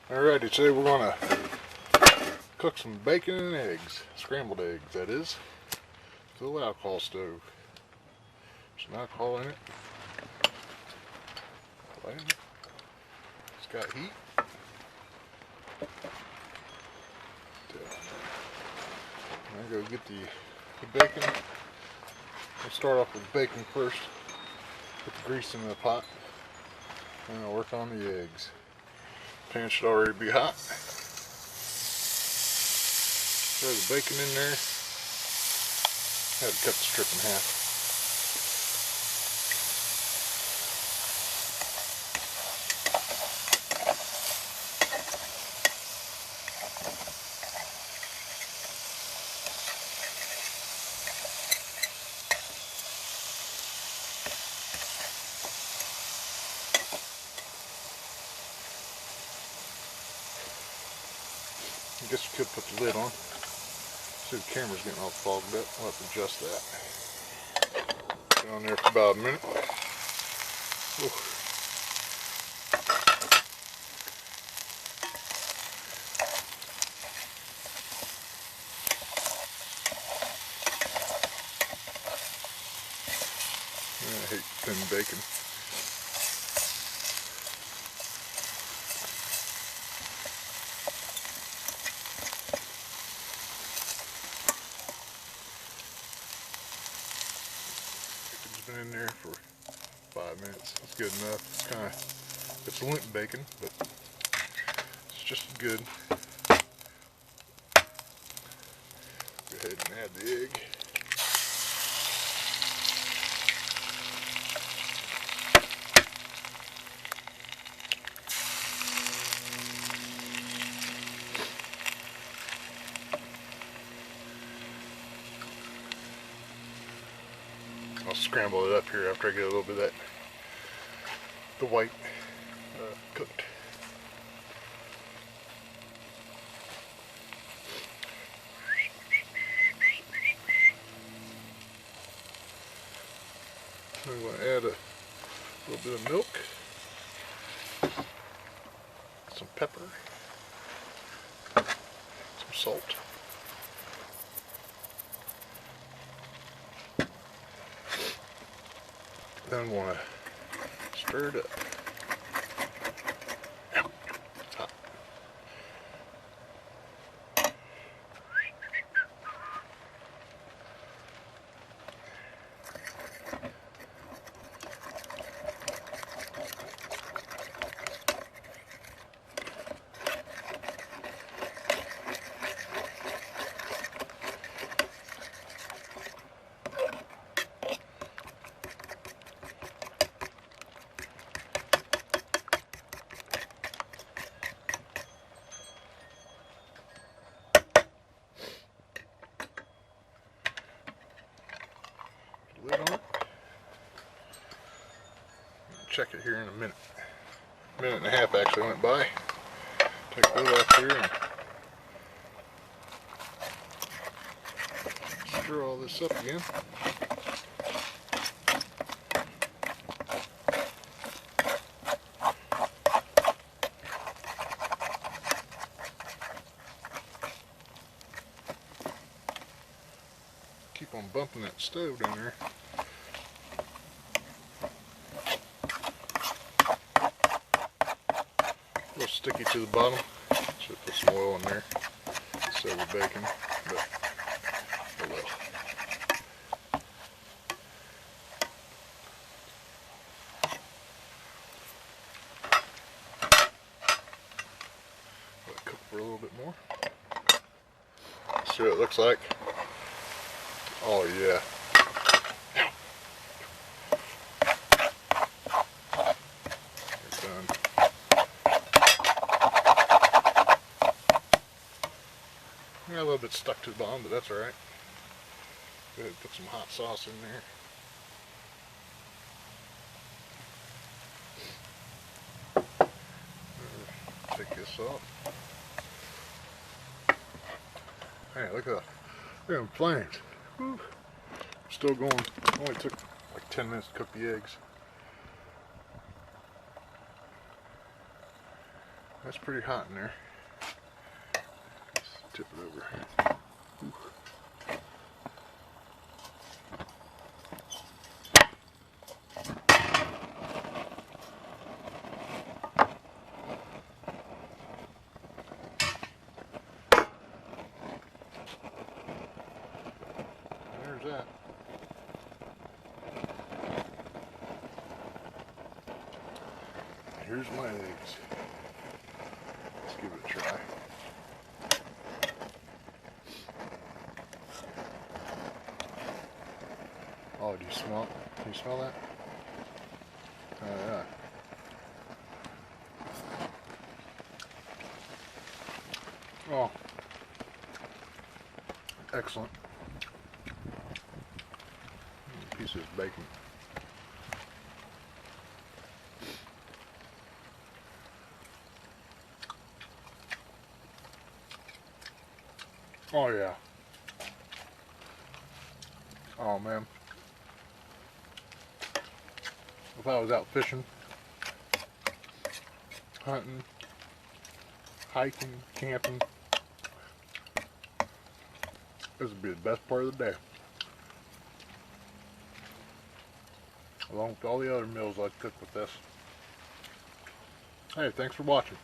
Alrighty, today we're going to cook some bacon and eggs. Scrambled eggs, that is. Full alcohol stove. Some alcohol in it. It's got heat. I'm going to go get the bacon. We'll start off with bacon first. Put the grease in the pot. And I'll work on the eggs. Pan should already be hot. Throw the bacon in there. I had to cut the strip in half. I guess you could put the lid on. See, the camera's getting all fogged up. We'll have to adjust that. Put it on there for about a minute. Ooh. I hate thin bacon. Been in there for 5 minutes. That's good enough. It's limp bacon, but it's just good. Go ahead and add the egg. I'll scramble it up here after I get a little bit of that, the white cooked. I'm going to add a little bit of milk, some pepper, some salt. Then want to stir it up. It's hot. Lid on it. Check it here in a minute. Minute and a half actually went by. Take the lid off here and stir all this up again. Keep on bumping that stove down there. A little sticky to the bottom. Should put some oil in there instead of the bacon, but oh well. Let it cook for a little bit more. See what it looks like. Oh yeah. It's done. Yeah, a little bit stuck to the bottom, but that's alright. Go ahead and put some hot sauce in there. Take this off. Hey, look at them flames. Whew. Still going. Only took like 10 minutes to cook the eggs. That's pretty hot in there. Let's tip it over. Ooh. There's that. Here's my eggs. Let's give it a try. Oh, do you smell it? Can you smell that? Oh, yeah. Oh. Excellent. Piece of bacon. Oh yeah. Oh man. If I was out fishing, hunting, hiking, camping, this would be the best part of the day. Along with all the other meals I'd cook with this. Hey, thanks for watching.